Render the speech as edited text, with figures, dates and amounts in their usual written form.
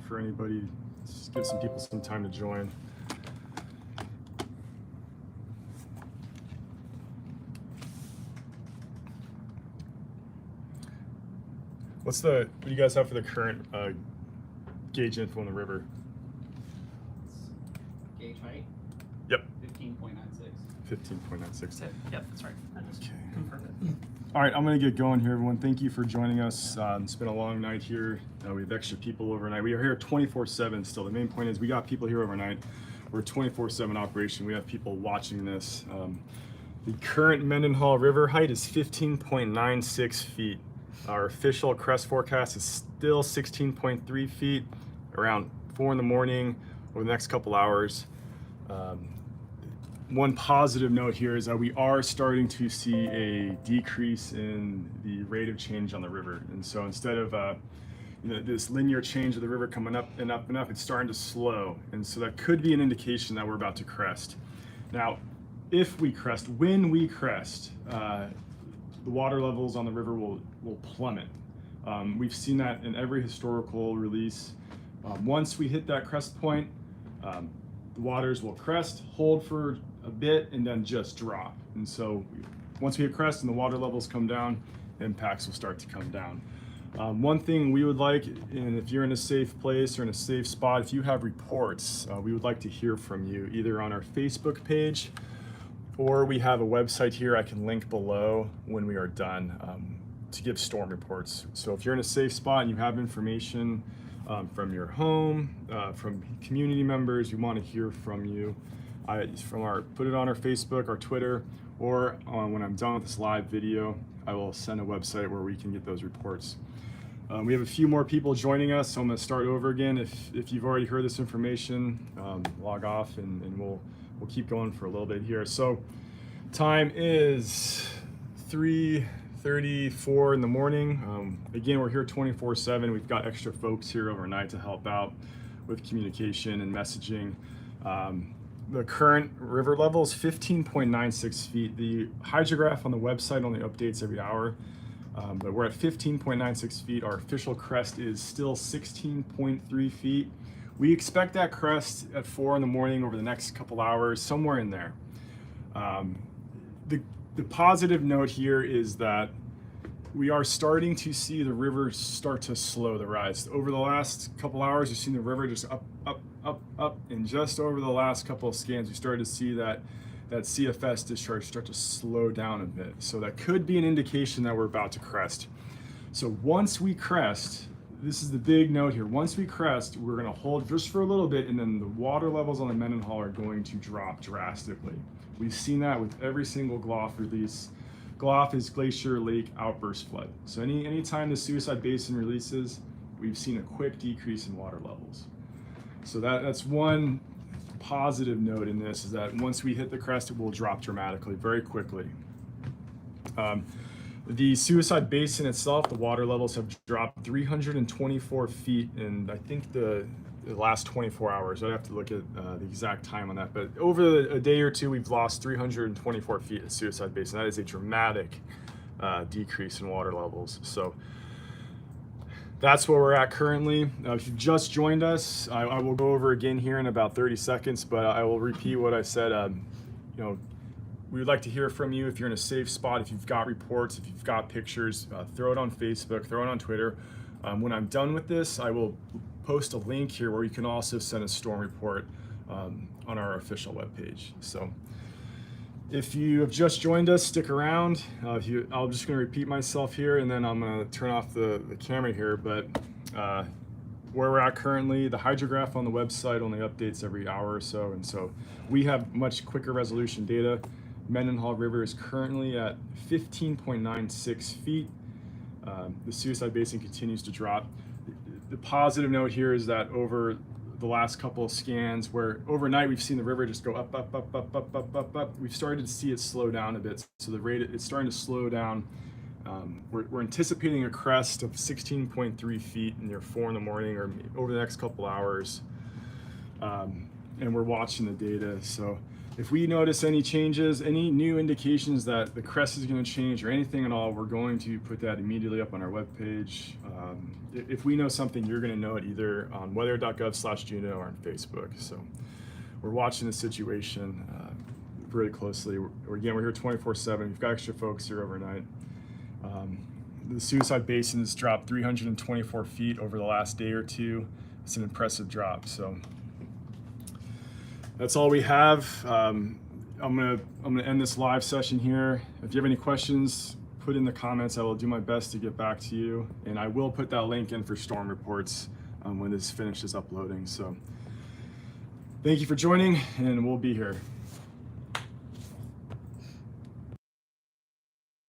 for anybody. Just give some people some time to join. What do you guys have for the current gauge info in the river? Gauge height? Yep. 15.96. 15.96. Yep, that's right. I just Okay. confirmed it. All right, I'm going to get going here, everyone. Thank you for joining us. It's been a long night here. We have extra people overnight. We are here 24/7 still. The main point is we got people here overnight. We're a 24/7 operation. We have people watching this. The current Mendenhall River height is 15.96 feet. Our official crest forecast is still 16.3 feet, around 4 in the morning over the next couple hours. One positive note here is that we are starting to see a decrease in the rate of change on the river. And so instead of this linear change of the river coming up and up and up, it's starting to slow. And so that could be an indication that we're about to crest. Now, when we crest, the water levels on the river will plummet. We've seen that in every historical release. Once we hit that crest point, the waters will crest, hold for a bit, and then just drop. And so once we hit crest and the water levels come down, impacts will start to come down. One thing we would like, and if you're in a safe place or in a safe spot, if you have reports, we would like to hear from you, either on our Facebook page, or we have a website here I can link below when we are done to give storm reports. So if you're in a safe spot and you have information from your home, from community members, we want to hear from you. Put it on our Facebook, our Twitter, or when I'm done with this live video, I will send a website where we can get those reports. We have a few more people joining us, so I'm going to start over again. If you've already heard this information, log off and we'll keep going for a little bit here. So time is 3:34 in the morning. Again, we're here 24/7. We've got extra folks here overnight to help out with communication and messaging. The current river level is 15.96 feet. The hydrograph on the website only updates every hour, but we're at 15.96 feet. Our official crest is still 16.3 feet. We expect that crest at 4 in the morning over the next couple hours, somewhere in there. The positive note here is that we are starting to see the river start to slow the rise. Over the last couple hours, you've seen the river just up, up, up, up, and just over the last couple of scans, we started to see that CFS discharge start to slow down a bit. So that could be an indication that we're about to crest. So once we crest, this is the big note here. Once we crest, we're going to hold just for a little bit, and then the water levels on the Mendenhall are going to drop drastically. We've seen that with every single GLOF release. GLOF is Glacier Lake Outburst Flood. So anytime the Suicide Basin releases, we've seen a quick decrease in water levels. So that's one positive note in this, is that once we hit the crest, it will drop dramatically, very quickly. The Suicide Basin itself, the water levels have dropped 324 feet in, I think, the last 24 hours. I'd have to look at the exact time on that. But over a day or two, we've lost 324 feet at Suicide Basin. That is a dramatic decrease in water levels. So that's where we're at currently. If you've just joined us, I will go over again here in about 30 seconds, but I will repeat what I said. We would like to hear from you if you're in a safe spot, if you've got reports, if you've got pictures, throw it on Facebook, throw it on Twitter. When I'm done with this, I will post a link here where you can also send a storm report on our official webpage. So if you have just joined us, stick around. I'm just going to repeat myself here, and then I'm going to turn off the camera here. But where we're at currently, the hydrograph on the website only updates every hour or so, and so we have much quicker resolution data. Mendenhall River is currently at 15.96 feet. The Suicide Basin continues to drop. The positive note here is that over the last couple of scans, where overnight we've seen the river just go up, up, up, up, up, up, up, up, we've started to see it slow down a bit. So the rate, it's starting to slow down. We're anticipating a crest of 16.3 feet near 4 in the morning or over the next couple hours. And we're watching the data. So If we notice any changes, any new indications that the crest is going to change or anything at all, we're going to put that immediately up on our webpage. If we know something, you're going to know it either on weather.gov/Juneau or on Facebook. So we're watching the situation really closely. Again, we're here 24/7. We've got extra folks here overnight. The Suicide Basin's dropped 324 feet over the last day or two. It's an impressive drop. So that's all we have. I'm gonna end this live session here. If you have any questions, put in the comments. I will do my best to get back to you, and I will put that link in for storm reports when this finishes uploading. So thank you for joining, and we'll be here.